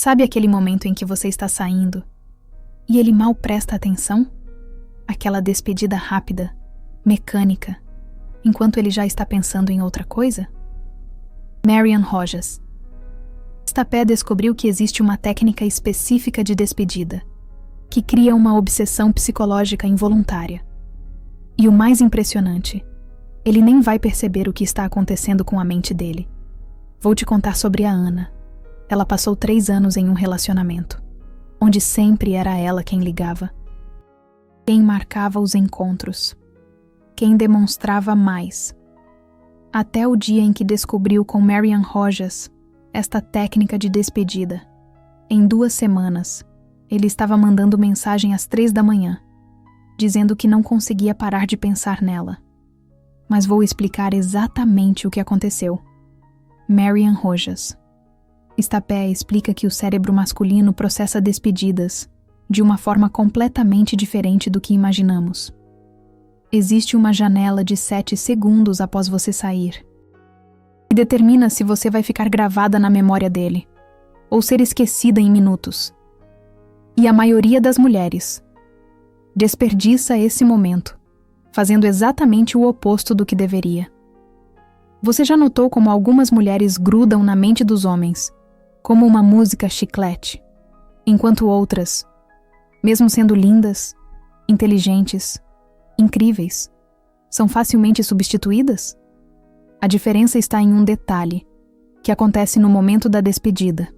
Sabe aquele momento em que você está saindo e ele mal presta atenção? Aquela despedida rápida, mecânica, enquanto ele já está pensando em outra coisa? Marian Rojas. Stapé descobriu que existe uma técnica específica de despedida, que cria uma obsessão psicológica involuntária. E o mais impressionante, ele nem vai perceber o que está acontecendo com a mente dele. Vou te contar sobre a Ana. Ela passou 3 anos em um relacionamento, onde sempre era ela quem ligava, quem marcava os encontros, quem demonstrava mais. Até o dia em que descobriu com Marian Rojas esta técnica de despedida. Em 2 semanas, ele estava mandando mensagem às 3 da manhã, dizendo que não conseguia parar de pensar nela. Mas vou explicar exatamente o que aconteceu. Marian Rojas. Stapé explica que o cérebro masculino processa despedidas de uma forma completamente diferente do que imaginamos. Existe uma janela de 7 segundos após você sair, que determina se você vai ficar gravada na memória dele, ou ser esquecida em minutos. E a maioria das mulheres desperdiça esse momento, fazendo exatamente o oposto do que deveria. Você já notou como algumas mulheres grudam na mente dos homens, como uma música chiclete, enquanto outras, mesmo sendo lindas, inteligentes, incríveis, são facilmente substituídas? A diferença está em um detalhe, que acontece no momento da despedida.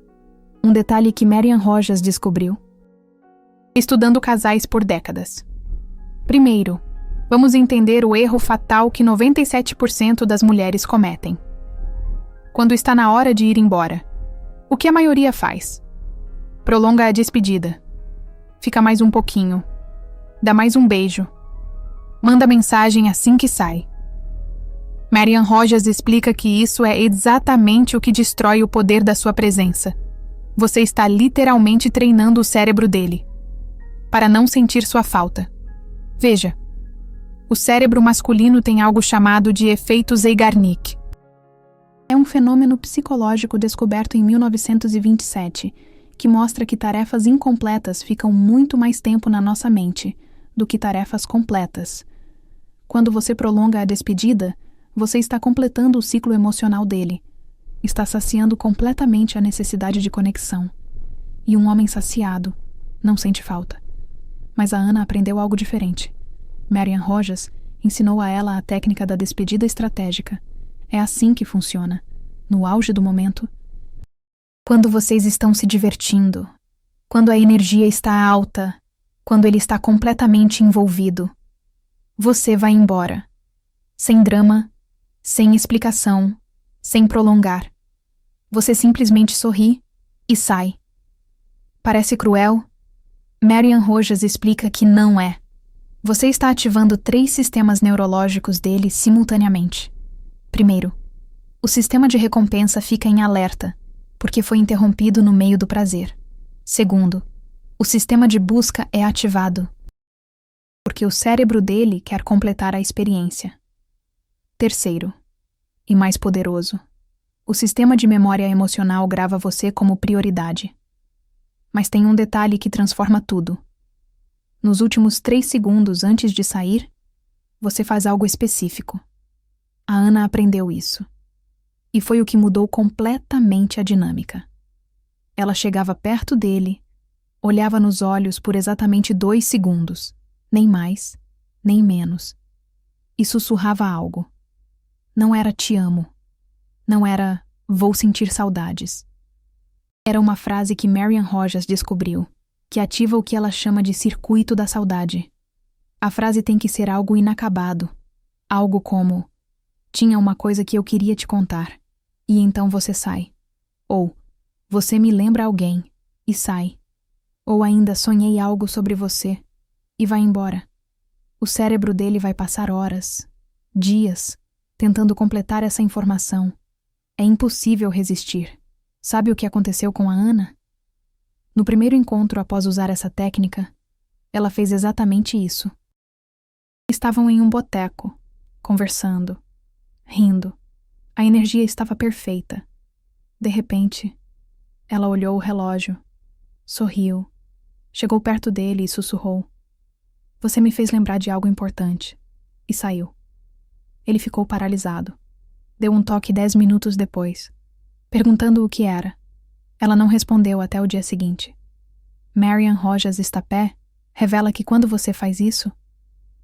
Um detalhe que Marian Rojas descobriu estudando casais por décadas. Primeiro, vamos entender o erro fatal que 97% das mulheres cometem. Quando está na hora de ir embora, o que a maioria faz? Prolonga a despedida. Fica mais um pouquinho. Dá mais um beijo. Manda mensagem assim que sai. Marian Rojas explica que isso é exatamente o que destrói o poder da sua presença. Você está literalmente treinando o cérebro dele para não sentir sua falta. Veja, o cérebro masculino tem algo chamado de efeito Zeigarnik. É um fenômeno psicológico descoberto em 1927, que mostra que tarefas incompletas ficam muito mais tempo na nossa mente do que tarefas completas. Quando você prolonga a despedida, você está completando o ciclo emocional dele. Está saciando completamente a necessidade de conexão. E um homem saciado não sente falta. Mas a Ana aprendeu algo diferente. Marian Rojas ensinou a ela a técnica da despedida estratégica. É assim que funciona. No auge do momento, quando vocês estão se divertindo, quando a energia está alta, quando ele está completamente envolvido, você vai embora. Sem drama, sem explicação, sem prolongar. Você simplesmente sorri e sai. Parece cruel? Marian Rojas explica que não é. Você está ativando 3 sistemas neurológicos dele simultaneamente. Primeiro, o sistema de recompensa fica em alerta, porque foi interrompido no meio do prazer. Segundo, o sistema de busca é ativado, porque o cérebro dele quer completar a experiência. Terceiro, e mais poderoso, o sistema de memória emocional grava você como prioridade. Mas tem um detalhe que transforma tudo. Nos últimos 3 segundos antes de sair, você faz algo específico. A Ana aprendeu isso. E foi o que mudou completamente a dinâmica. Ela chegava perto dele, olhava nos olhos por exatamente 2 segundos, nem mais, nem menos, e sussurrava algo. Não era "te amo", não era "vou sentir saudades". Era uma frase que Marian Rojas descobriu, que ativa o que ela chama de circuito da saudade. A frase tem que ser algo inacabado, algo como: "Tinha uma coisa que eu queria te contar", e então você sai. Ou: "Você me lembra alguém", e sai. Ou ainda: "Sonhei algo sobre você", e vai embora. O cérebro dele vai passar horas, dias, tentando completar essa informação. É impossível resistir. Sabe o que aconteceu com a Ana? No primeiro encontro após usar essa técnica, ela fez exatamente isso. Estavam em um boteco, conversando, rindo. A energia estava perfeita. De repente, Ela olhou o relógio, sorriu, chegou perto dele e sussurrou: "Você me fez lembrar de algo importante." E saiu. Ele ficou paralisado. Deu um toque 10 minutos depois, perguntando o que era. Ela não respondeu até o dia seguinte. Marian Rojas Estapé revela que quando você faz isso,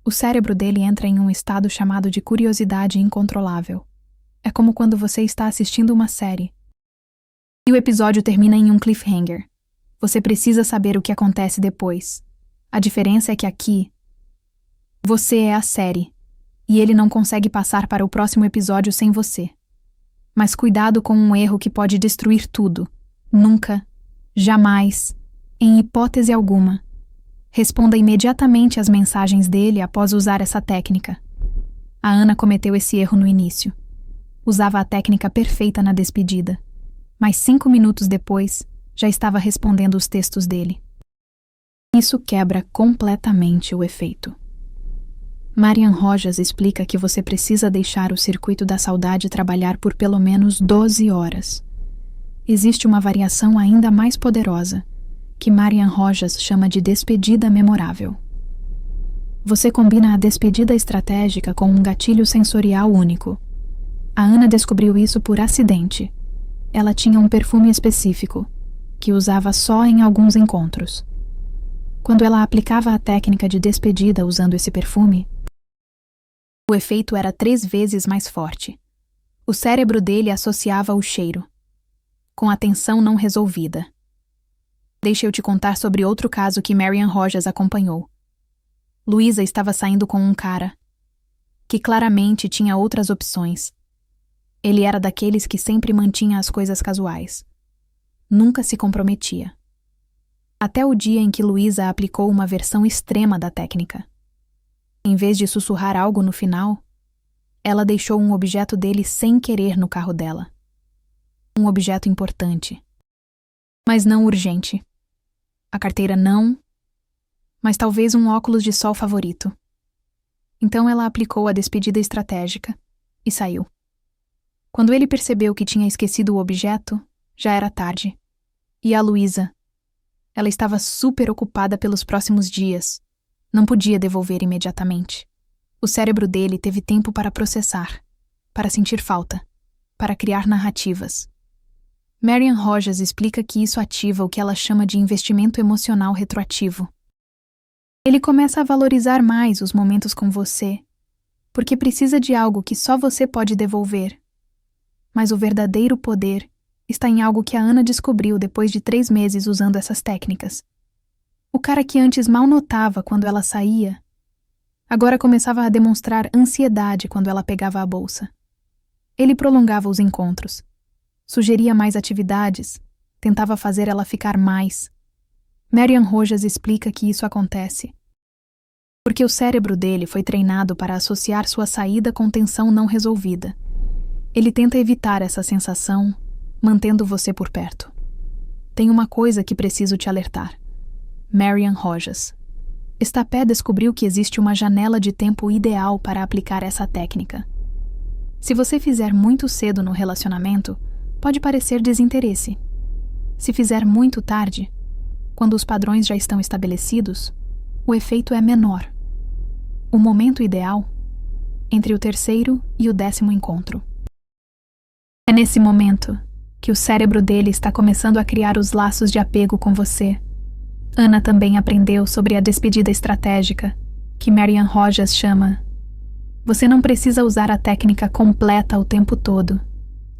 o cérebro dele entra em um estado chamado de curiosidade incontrolável. É como quando você está assistindo uma série e o episódio termina em um cliffhanger. Você precisa saber o que acontece depois. A diferença é que aqui, você é a série, e ele não consegue passar para o próximo episódio sem você. Mas cuidado com um erro que pode destruir tudo. Nunca, jamais, em hipótese alguma, responda imediatamente às mensagens dele após usar essa técnica. A Ana cometeu esse erro no início. Usava a técnica perfeita na despedida, mas 5 minutos depois, já estava respondendo os textos dele. Isso quebra completamente o efeito. Marian Rojas explica que você precisa deixar o circuito da saudade trabalhar por pelo menos 12 horas. Existe uma variação ainda mais poderosa, que Marian Rojas chama de despedida memorável. Você combina a despedida estratégica com um gatilho sensorial único. A Ana descobriu isso por acidente. Ela tinha um perfume específico, que usava só em alguns encontros. Quando ela aplicava a técnica de despedida usando esse perfume, o efeito era 3 vezes mais forte. O cérebro dele associava o cheiro, com a tensão não resolvida. Deixa eu te contar sobre outro caso que Marian Rojas acompanhou. Luísa estava saindo com um cara, que claramente tinha outras opções. Ele era daqueles que sempre mantinha as coisas casuais. Nunca se comprometia. Até o dia em que Luísa aplicou uma versão extrema da técnica. Em vez de sussurrar algo no final, ela deixou um objeto dele sem querer no carro dela. Um objeto importante, mas não urgente. A carteira não, mas talvez um óculos de sol favorito. Então ela aplicou a despedida estratégica e saiu. Quando ele percebeu que tinha esquecido o objeto, já era tarde. E a Luísa? Ela estava super ocupada pelos próximos dias. Não podia devolver imediatamente. O cérebro dele teve tempo para processar, para sentir falta, para criar narrativas. Marian Rojas explica que isso ativa o que ela chama de investimento emocional retroativo. Ele começa a valorizar mais os momentos com você, porque precisa de algo que só você pode devolver. Mas o verdadeiro poder está em algo que a Ana descobriu depois de 3 meses usando essas técnicas. O cara que antes mal notava quando ela saía, agora começava a demonstrar ansiedade quando ela pegava a bolsa. Ele prolongava os encontros, sugeria mais atividades, tentava fazer ela ficar mais. Marian Rojas explica que isso acontece porque o cérebro dele foi treinado para associar sua saída com tensão não resolvida. Ele tenta evitar essa sensação, mantendo você por perto. Tem uma coisa que preciso te alertar. Marian Rojas Estapé descobriu que existe uma janela de tempo ideal para aplicar essa técnica. Se você fizer muito cedo no relacionamento, pode parecer desinteresse. Se fizer muito tarde, quando os padrões já estão estabelecidos, o efeito é menor. O momento ideal, entre o 3º e o 10º encontro. É nesse momento que o cérebro dele está começando a criar os laços de apego com você. Ana também aprendeu sobre a despedida estratégica, que Marian Rojas chama. Você não precisa usar a técnica completa o tempo todo.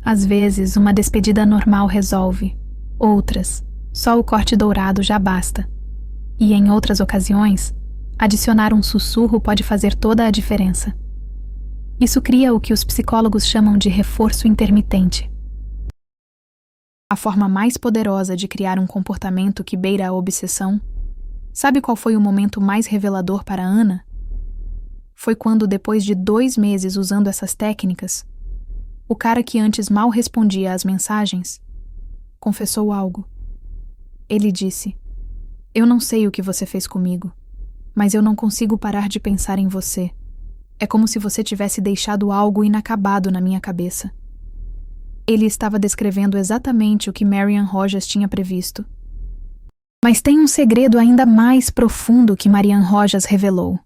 Às vezes, uma despedida normal resolve. Outras, só o corte dourado já basta. E em outras ocasiões, adicionar um sussurro pode fazer toda a diferença. Isso cria o que os psicólogos chamam de reforço intermitente. A forma mais poderosa de criar um comportamento que beira a obsessão. Sabe qual foi o momento mais revelador para Ana? Foi quando, depois de 2 meses usando essas técnicas, o cara que antes mal respondia às mensagens confessou algo. Ele disse: "Eu não sei o que você fez comigo, mas eu não consigo parar de pensar em você. É como se você tivesse deixado algo inacabado na minha cabeça." Ele estava descrevendo exatamente o que Marian Rojas tinha previsto. Mas tem um segredo ainda mais profundo que Marian Rojas revelou.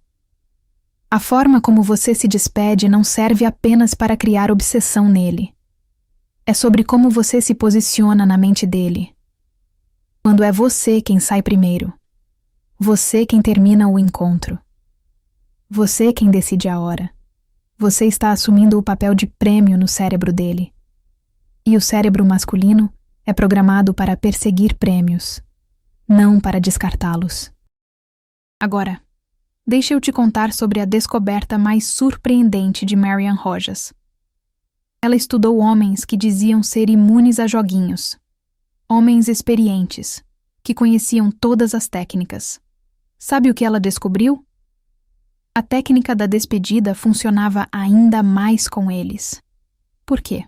A forma como você se despede não serve apenas para criar obsessão nele. É sobre como você se posiciona na mente dele. Quando é você quem sai primeiro. Você quem termina o encontro. Você quem decide a hora. Você está assumindo o papel de prêmio no cérebro dele. E o cérebro masculino é programado para perseguir prêmios, não para descartá-los. Agora, deixa eu te contar sobre a descoberta mais surpreendente de Marian Rojas. Ela estudou homens que diziam ser imunes a joguinhos. Homens experientes, que conheciam todas as técnicas. Sabe o que ela descobriu? A técnica da despedida funcionava ainda mais com eles. Por quê?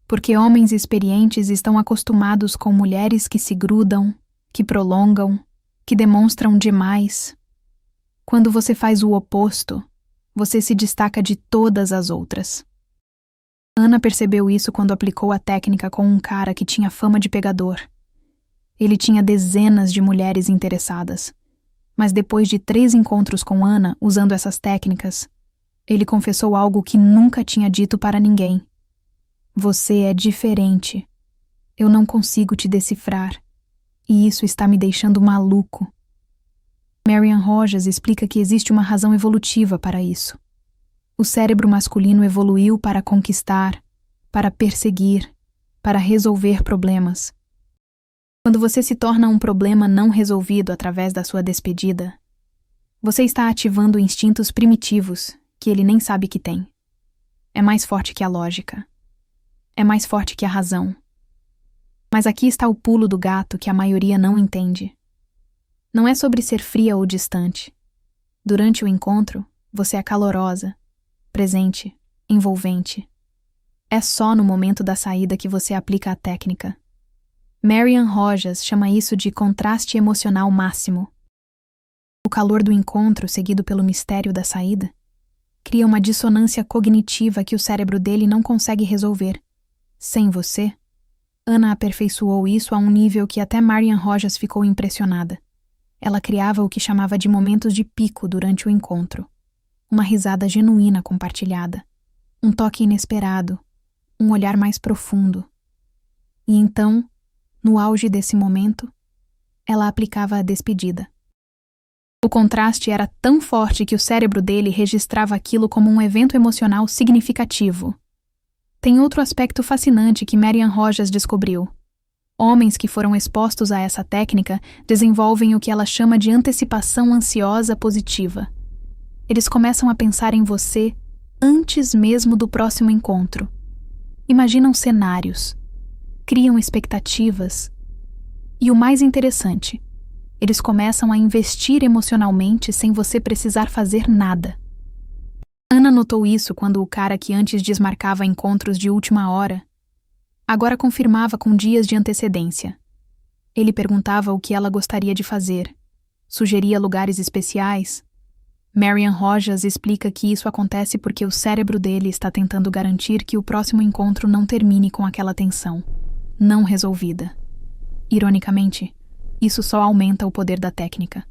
Porque homens experientes estão acostumados com mulheres que se grudam, que prolongam, que demonstram demais. Quando você faz o oposto, você se destaca de todas as outras. Ana percebeu isso quando aplicou a técnica com um cara que tinha fama de pegador. Ele tinha dezenas de mulheres interessadas, mas depois de 3 encontros com Ana usando essas técnicas, ele confessou algo que nunca tinha dito para ninguém. Você é diferente. Eu não consigo te decifrar. E isso está me deixando maluco. Marian Rojas explica que existe uma razão evolutiva para isso. O cérebro masculino evoluiu para conquistar, para perseguir, para resolver problemas. Quando você se torna um problema não resolvido através da sua despedida, você está ativando instintos primitivos que ele nem sabe que tem. É mais forte que a lógica. É mais forte que a razão. Mas aqui está o pulo do gato que a maioria não entende. Não é sobre ser fria ou distante. Durante o encontro, você é calorosa, presente, envolvente. É só no momento da saída que você aplica a técnica. Marian Rojas chama isso de contraste emocional máximo. O calor do encontro, seguido pelo mistério da saída, cria uma dissonância cognitiva que o cérebro dele não consegue resolver. Sem você, Ana aperfeiçoou isso a um nível que até Marian Rojas ficou impressionada. Ela criava o que chamava de momentos de pico durante o encontro. Uma risada genuína compartilhada, um toque inesperado, um olhar mais profundo. E então, no auge desse momento, ela aplicava a despedida. O contraste era tão forte que o cérebro dele registrava aquilo como um evento emocional significativo. Tem outro aspecto fascinante que Marian Rojas descobriu. Homens que foram expostos a essa técnica desenvolvem o que ela chama de antecipação ansiosa positiva. Eles começam a pensar em você antes mesmo do próximo encontro. Imaginam cenários, criam expectativas. E o mais interessante, eles começam a investir emocionalmente sem você precisar fazer nada. Ana notou isso quando o cara que antes desmarcava encontros de última hora, agora confirmava com dias de antecedência. Ele perguntava o que ela gostaria de fazer, sugeria lugares especiais. Marian Rojas explica que isso acontece porque o cérebro dele está tentando garantir que o próximo encontro não termine com aquela tensão, não resolvida. Ironicamente, isso só aumenta o poder da técnica.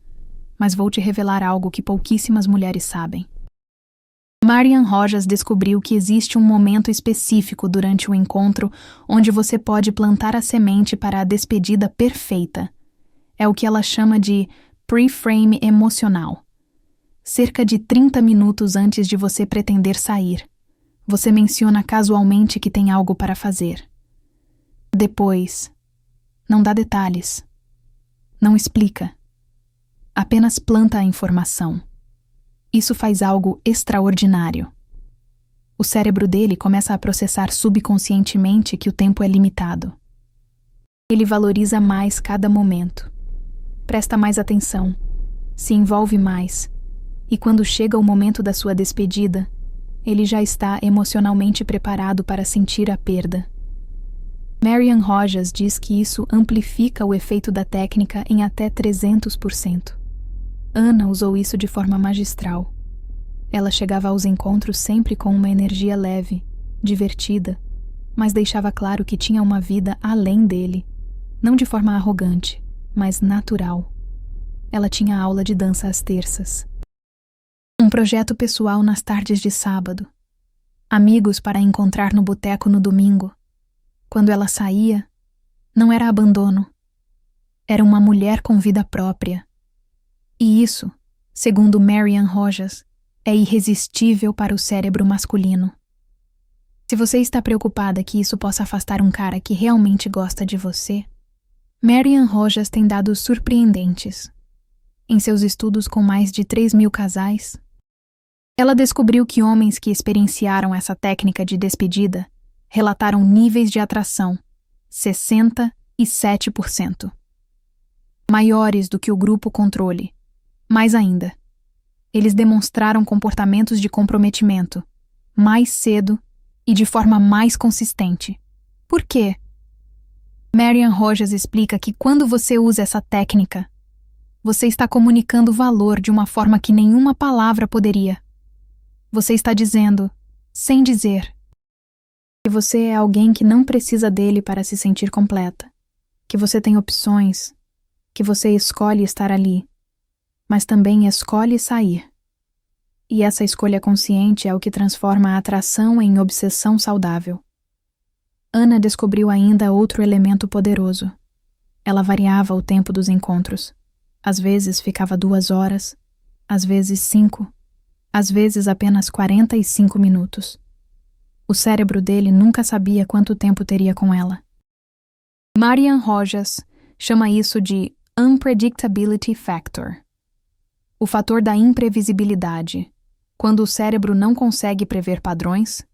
Mas vou te revelar algo que pouquíssimas mulheres sabem. Marian Rojas descobriu que existe um momento específico durante o encontro onde você pode plantar a semente para a despedida perfeita. É o que ela chama de pre-frame emocional. Cerca de 30 minutos antes de você pretender sair, você menciona casualmente que tem algo para fazer. Depois, não dá detalhes. Não explica. Apenas planta a informação. Isso faz algo extraordinário. O cérebro dele começa a processar subconscientemente que o tempo é limitado. Ele valoriza mais cada momento. Presta mais atenção. Se envolve mais. E quando chega o momento da sua despedida, ele já está emocionalmente preparado para sentir a perda. Marian Rojas diz que isso amplifica o efeito da técnica em até 300%. Ana usou isso de forma magistral. Ela chegava aos encontros sempre com uma energia leve, divertida, mas deixava claro que tinha uma vida além dele, não de forma arrogante, mas natural. Ela tinha aula de dança às terças, um projeto pessoal nas tardes de sábado, amigos para encontrar no boteco no domingo. Quando ela saía, não era abandono. Era uma mulher com vida própria. E isso, segundo Marian Rojas, é irresistível para o cérebro masculino. Se você está preocupada que isso possa afastar um cara que realmente gosta de você, Marian Rojas tem dados surpreendentes. Em seus estudos com mais de 3.000 casais, ela descobriu que homens que experienciaram essa técnica de despedida relataram níveis de atração 67%, maiores do que o grupo controle. Mais ainda, eles demonstraram comportamentos de comprometimento mais cedo e de forma mais consistente. Por quê? Marian Rojas explica que quando você usa essa técnica, você está comunicando valor de uma forma que nenhuma palavra poderia. Você está dizendo, sem dizer, que você é alguém que não precisa dele para se sentir completa, que você tem opções, que você escolhe estar ali, mas também escolhe sair. E essa escolha consciente é o que transforma a atração em obsessão saudável. Ana descobriu ainda outro elemento poderoso. Ela variava o tempo dos encontros. Às vezes ficava 2 horas, às vezes 5, às vezes apenas 45 minutos. O cérebro dele nunca sabia quanto tempo teria com ela. Marian Rojas chama isso de Unpredictability Factor. O fator da imprevisibilidade. Quando o cérebro não consegue prever padrões,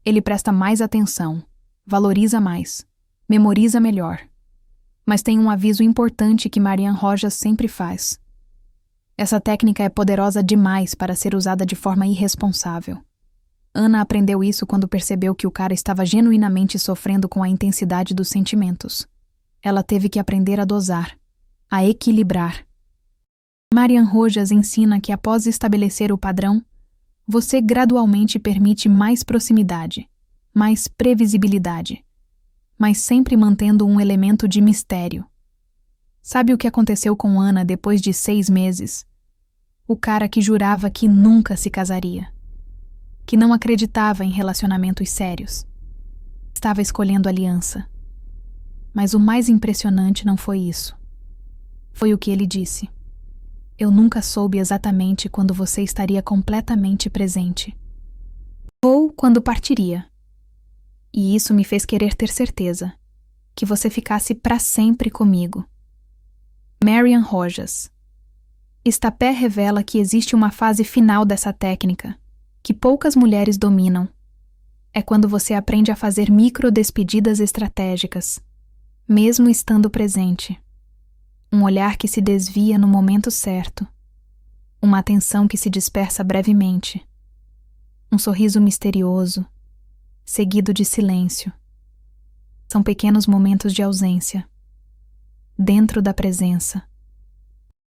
ele presta mais atenção, valoriza mais, memoriza melhor. Mas tem um aviso importante que Marian Rojas sempre faz. Essa técnica é poderosa demais para ser usada de forma irresponsável. Ana aprendeu isso quando percebeu que o cara estava genuinamente sofrendo com a intensidade dos sentimentos. Ela teve que aprender a dosar, a equilibrar. Marian Rojas ensina que após estabelecer o padrão, você gradualmente permite mais proximidade, mais previsibilidade, mas sempre mantendo um elemento de mistério. Sabe o que aconteceu com Ana depois de 6 meses? O cara que jurava que nunca se casaria, que não acreditava em relacionamentos sérios, estava escolhendo aliança. Mas o mais impressionante não foi isso. Foi o que ele disse. Eu nunca soube exatamente quando você estaria completamente presente. Ou quando partiria. E isso me fez querer ter certeza que você ficasse para sempre comigo. Marian Rojas. Stapé revela que existe uma fase final dessa técnica, que poucas mulheres dominam. É quando você aprende a fazer microdespedidas estratégicas, mesmo estando presente. Um olhar que se desvia no momento certo. Uma atenção que se dispersa brevemente. Um sorriso misterioso, seguido de silêncio. São pequenos momentos de ausência, dentro da presença.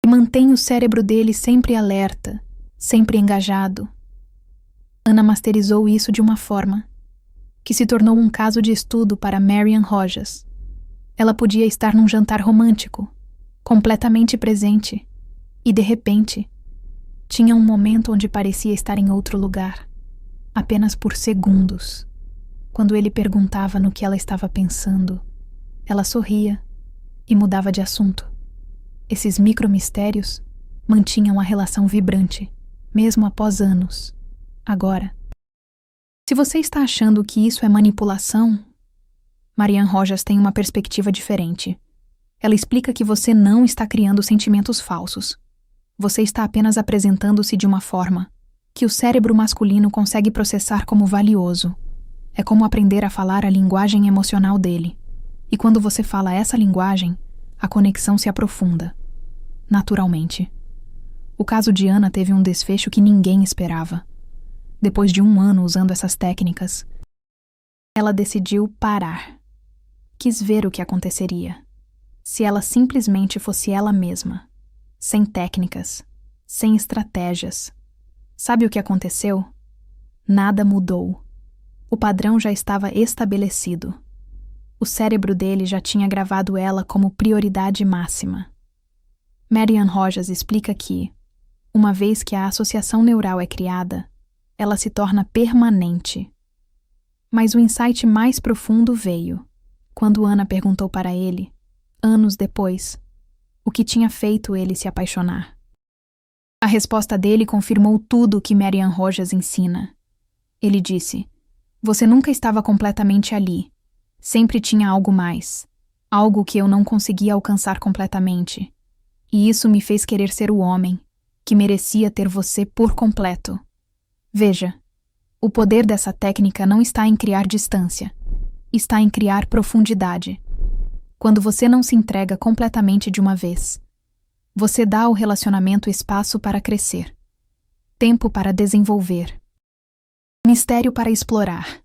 E mantém o cérebro dele sempre alerta, sempre engajado. Ana masterizou isso de uma forma que se tornou um caso de estudo para Marian Rojas. Ela podia estar num jantar romântico, completamente presente, e de repente, tinha um momento onde parecia estar em outro lugar, apenas por segundos. Quando ele perguntava no que ela estava pensando, ela sorria e mudava de assunto. Esses micromistérios mantinham a relação vibrante, mesmo após anos. Agora, se você está achando que isso é manipulação, Marian Rojas tem uma perspectiva diferente. Ela explica que você não está criando sentimentos falsos. Você está apenas apresentando-se de uma forma que o cérebro masculino consegue processar como valioso. É como aprender a falar a linguagem emocional dele. E quando você fala essa linguagem, a conexão se aprofunda. Naturalmente. O caso de Ana teve um desfecho que ninguém esperava. Depois de 1 ano usando essas técnicas, ela decidiu parar. Quis ver o que aconteceria. Se ela simplesmente fosse ela mesma, sem técnicas, sem estratégias. Sabe o que aconteceu? Nada mudou. O padrão já estava estabelecido. O cérebro dele já tinha gravado ela como prioridade máxima. Marian Rojas explica que, uma vez que a associação neural é criada, ela se torna permanente. Mas o insight mais profundo veio quando Ana perguntou para ele, anos depois, o que tinha feito ele se apaixonar. A resposta dele confirmou tudo o que Marian Rojas ensina. Ele disse: "Você nunca estava completamente ali. Sempre tinha algo mais. Algo que eu não conseguia alcançar completamente. E isso me fez querer ser o homem, que merecia ter você por completo." Veja, o poder dessa técnica não está em criar distância. Está em criar profundidade. Quando você não se entrega completamente de uma vez, você dá ao relacionamento espaço para crescer, tempo para desenvolver, mistério para explorar.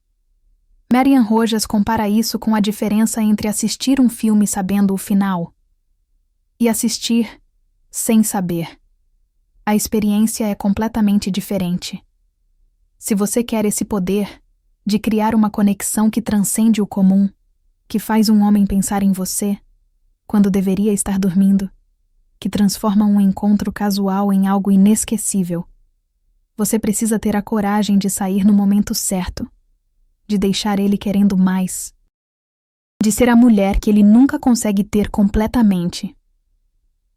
Marian Rojas compara isso com a diferença entre assistir um filme sabendo o final e assistir sem saber. A experiência é completamente diferente. Se você quer esse poder de criar uma conexão que transcende o comum, que faz um homem pensar em você quando deveria estar dormindo, que transforma um encontro casual em algo inesquecível, você precisa ter a coragem de sair no momento certo, de deixar ele querendo mais, de ser a mulher que ele nunca consegue ter completamente.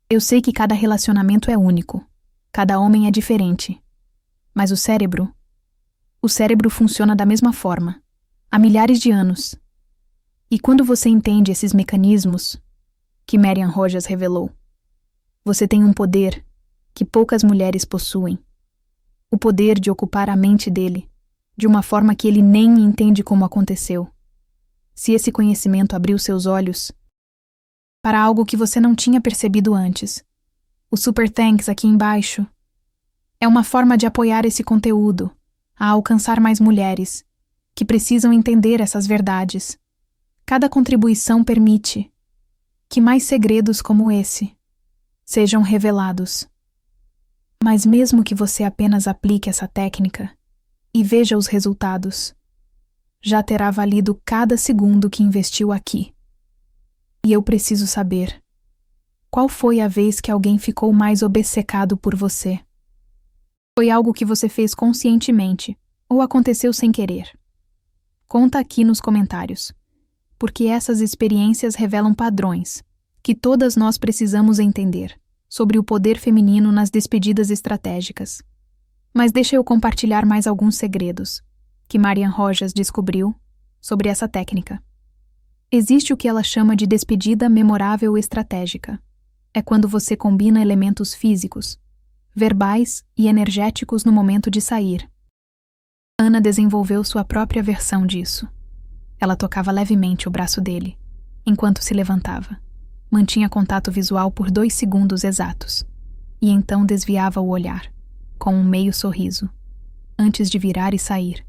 Eu sei que cada relacionamento é único, cada homem é diferente, mas o cérebro funciona da mesma forma, há milhares de anos. E quando você entende esses mecanismos que Marian Rojas revelou, você tem um poder que poucas mulheres possuem. O poder de ocupar a mente dele de uma forma que ele nem entende como aconteceu. Se esse conhecimento abriu seus olhos para algo que você não tinha percebido antes, o Super Thanks aqui embaixo é uma forma de apoiar esse conteúdo a alcançar mais mulheres que precisam entender essas verdades. Cada contribuição permite que mais segredos como esse sejam revelados. Mas mesmo que você apenas aplique essa técnica e veja os resultados, já terá valido cada segundo que investiu aqui. E eu preciso saber, qual foi a vez que alguém ficou mais obcecado por você? Foi algo que você fez conscientemente ou aconteceu sem querer? Conta aqui nos comentários, porque essas experiências revelam padrões que todas nós precisamos entender sobre o poder feminino nas despedidas estratégicas. Mas deixa eu compartilhar mais alguns segredos que Marian Rojas descobriu sobre essa técnica. Existe o que ela chama de despedida memorável estratégica. É quando você combina elementos físicos, verbais e energéticos no momento de sair. Ana desenvolveu sua própria versão disso. Ela tocava levemente o braço dele, enquanto se levantava. Mantinha contato visual por 2 segundos exatos, e então desviava o olhar, com um meio sorriso, antes de virar e sair,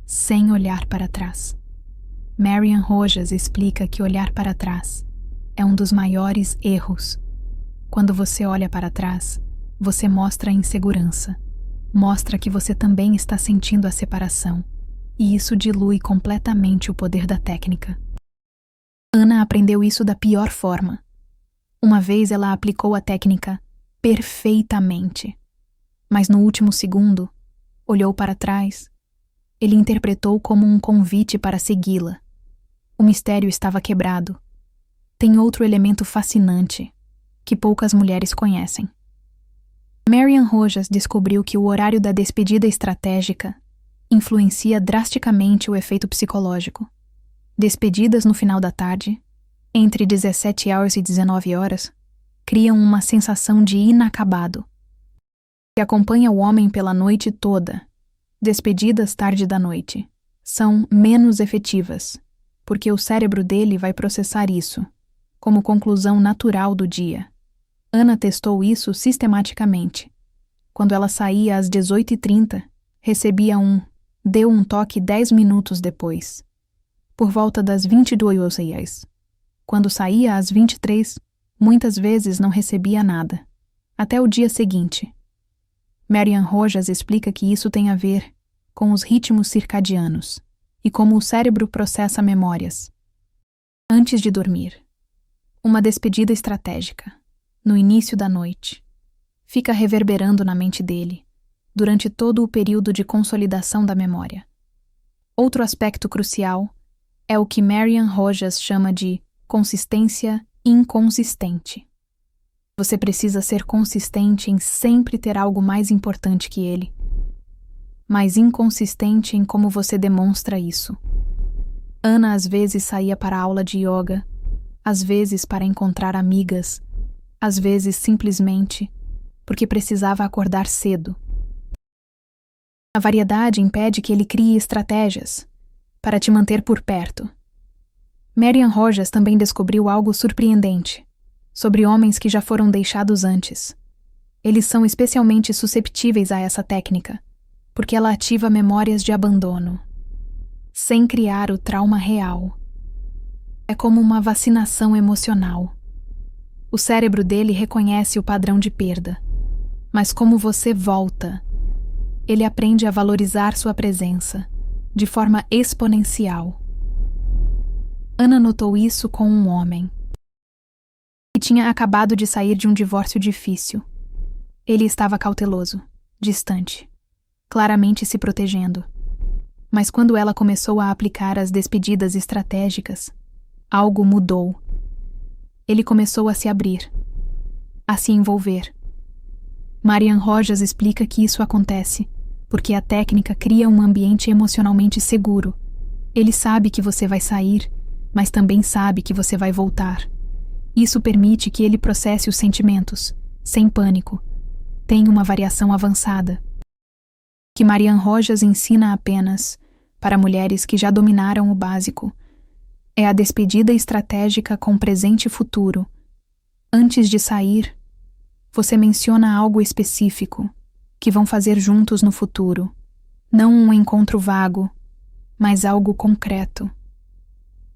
sem olhar para trás. Marian Rojas explica que olhar para trás é um dos maiores erros. Quando você olha para trás, você mostra a insegurança, mostra que você também está sentindo a separação, e isso dilui completamente o poder da técnica. Ana aprendeu isso da pior forma. Uma vez ela aplicou a técnica perfeitamente, mas no último segundo, olhou para trás. Ele interpretou como um convite para segui-la. O mistério estava quebrado. Tem outro elemento fascinante que poucas mulheres conhecem. Marian Rojas descobriu que o horário da despedida estratégica influencia drasticamente o efeito psicológico. Despedidas no final da tarde, entre 17 horas e 19 horas, criam uma sensação de inacabado, que acompanha o homem pela noite toda. Despedidas tarde da noite são menos efetivas, porque o cérebro dele vai processar isso como conclusão natural do dia. Ana testou isso sistematicamente. Quando ela saía às 18h30, recebia deu um toque 10 minutos depois. Por volta das 22h. Quando saía às 23h, muitas vezes não recebia nada. Até o dia seguinte. Marian Rojas explica que isso tem a ver com os ritmos circadianos. e como o cérebro processa memórias. Antes de dormir, uma despedida estratégica, no início da noite, fica reverberando na mente dele durante todo o período de consolidação da memória. Outro aspecto crucial é o que Marian Rojas chama de consistência inconsistente. Você precisa ser consistente em sempre ter algo mais importante que ele, mas inconsistente em como você demonstra isso. Ana às vezes saía para a aula de yoga, às vezes para encontrar amigas, às vezes simplesmente porque precisava acordar cedo. A variedade impede que ele crie estratégias para te manter por perto. Marian Rojas também descobriu algo surpreendente sobre homens que já foram deixados antes. Eles são especialmente susceptíveis a essa técnica, porque ela ativa memórias de abandono, sem criar o trauma real. É como uma vacinação emocional. O cérebro dele reconhece o padrão de perda, mas como você volta, ele aprende a valorizar sua presença de forma exponencial. Ana notou isso com um homem que tinha acabado de sair de um divórcio difícil. Ele estava cauteloso, distante, claramente se protegendo. Mas quando ela começou a aplicar as despedidas estratégicas, algo mudou. Ele começou a se abrir, a se envolver. Marian Rojas explica que isso acontece porque a técnica cria um ambiente emocionalmente seguro. Ele sabe que você vai sair, mas também sabe que você vai voltar. Isso permite que ele processe os sentimentos, sem pânico. Tem uma variação avançada, que Marian Rojas ensina apenas para mulheres que já dominaram o básico. É a despedida estratégica com presente e futuro. Antes de sair, você menciona algo específico que vão fazer juntos no futuro. Não um encontro vago, mas algo concreto.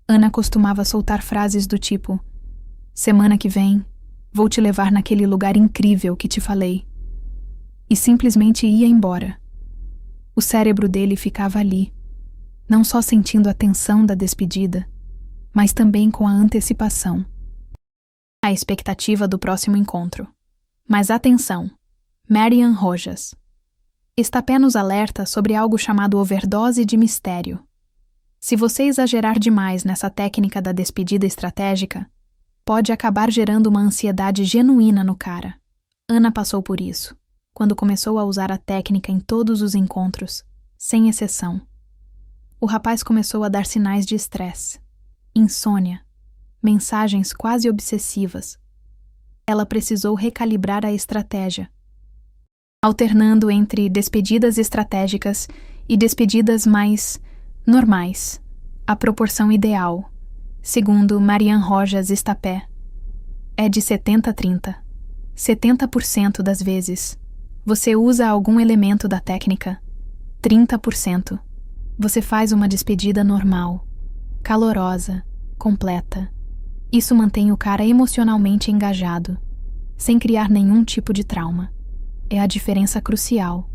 Ana costumava soltar frases do tipo: semana que vem, vou te levar naquele lugar incrível que te falei. E simplesmente ia embora. O cérebro dele ficava ali, não só sentindo a tensão da despedida, mas também com a antecipação, a expectativa do próximo encontro. Mas atenção, Marian Rojas está apenas alerta sobre algo chamado overdose de mistério. Se você exagerar demais nessa técnica da despedida estratégica, pode acabar gerando uma ansiedade genuína no cara. Ana passou por isso, quando começou a usar a técnica em todos os encontros, sem exceção. O rapaz começou a dar sinais de estresse, insônia, mensagens quase obsessivas. Ela precisou recalibrar a estratégia, alternando entre despedidas estratégicas e despedidas mais normais, a proporção ideal, segundo Marian Rojas Estapé, é de 70-30. 70% das vezes, você usa algum elemento da técnica. 30%, você faz uma despedida normal, calorosa, completa. Isso mantém o cara emocionalmente engajado, sem criar nenhum tipo de trauma. É a diferença crucial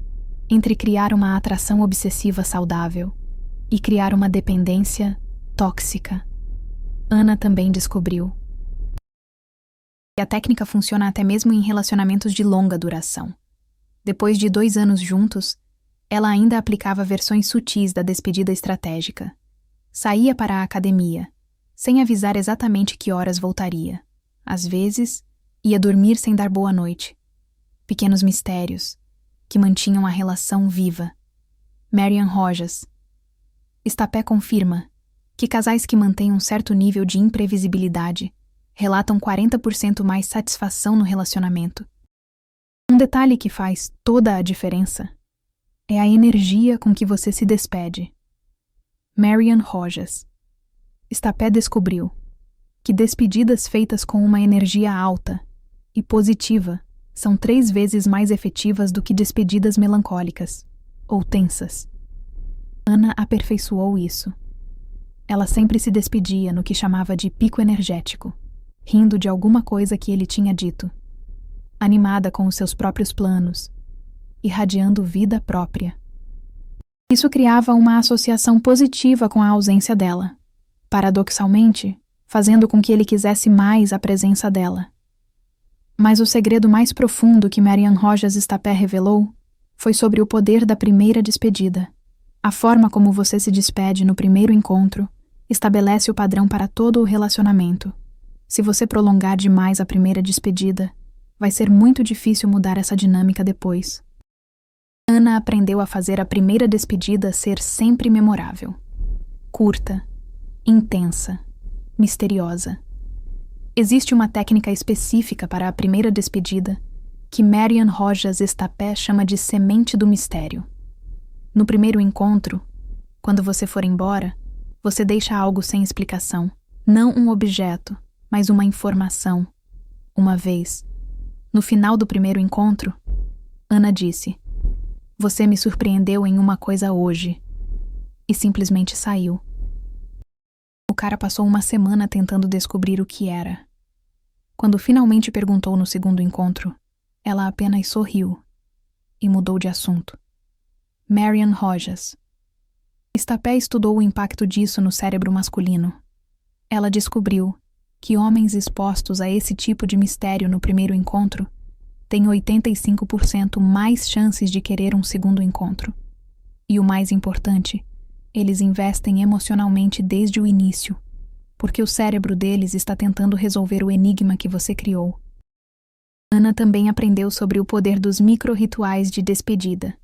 entre criar uma atração obsessiva saudável e criar uma dependência tóxica. Ana também descobriu que a técnica funciona até mesmo em relacionamentos de longa duração. Depois de 2 anos juntos, ela ainda aplicava versões sutis da despedida estratégica. Saía para a academia, sem avisar exatamente que horas voltaria. Às vezes, ia dormir sem dar boa noite. Pequenos mistérios que mantinham a relação viva. Marian Rojas Estapé confirma que casais que mantêm um certo nível de imprevisibilidade relatam 40% mais satisfação no relacionamento. Um detalhe que faz toda a diferença é a energia com que você se despede. Marian Rojas Estapé descobriu que despedidas feitas com uma energia alta e positiva são 3 vezes mais efetivas do que despedidas melancólicas ou tensas. Ana aperfeiçoou isso. Ela sempre se despedia no que chamava de pico energético, rindo de alguma coisa que ele tinha dito, animada com os seus próprios planos, irradiando vida própria. Isso criava uma associação positiva com a ausência dela, paradoxalmente, fazendo com que ele quisesse mais a presença dela. Mas o segredo mais profundo que Marian Rojas Estapé revelou foi sobre o poder da primeira despedida. A forma como você se despede no primeiro encontro estabelece o padrão para todo o relacionamento. Se você prolongar demais a primeira despedida, vai ser muito difícil mudar essa dinâmica depois. Ana aprendeu a fazer a primeira despedida ser sempre memorável. Curta, intensa, misteriosa. Existe uma técnica específica para a primeira despedida que Marian Rojas Estapé chama de semente do mistério. No primeiro encontro, quando você for embora, você deixa algo sem explicação. Não um objeto, mas uma informação. Uma vez, no final do primeiro encontro, Ana disse: "Você me surpreendeu em uma coisa hoje." E simplesmente saiu. O cara passou uma semana tentando descobrir o que era. Quando finalmente perguntou no segundo encontro, ela apenas sorriu e mudou de assunto. Marian Rojas Estapé estudou o impacto disso no cérebro masculino. Ela descobriu que homens expostos a esse tipo de mistério no primeiro encontro têm 85% mais chances de querer um segundo encontro. E o mais importante, eles investem emocionalmente desde o início, porque o cérebro deles está tentando resolver o enigma que você criou. Ana também aprendeu sobre o poder dos micro-rituais de despedida.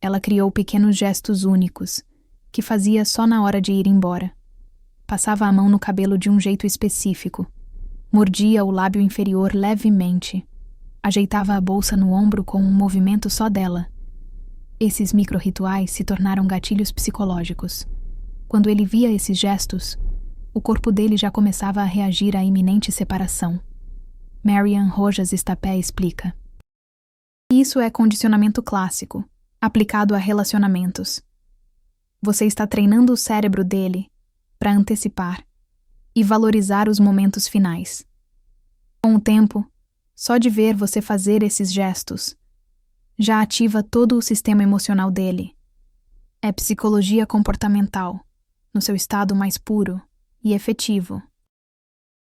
Ela criou pequenos gestos únicos, que fazia só na hora de ir embora. Passava a mão no cabelo de um jeito específico, mordia o lábio inferior levemente, ajeitava a bolsa no ombro com um movimento só dela. Esses micro-rituais se tornaram gatilhos psicológicos. Quando ele via esses gestos, o corpo dele já começava a reagir à iminente separação. Marian Rojas Estapé explica: "Isso é condicionamento clássico, aplicado a relacionamentos. Você está treinando o cérebro dele para antecipar e valorizar os momentos finais. Com o tempo, só de ver você fazer esses gestos, já ativa todo o sistema emocional dele. É psicologia comportamental, no seu estado mais puro e efetivo."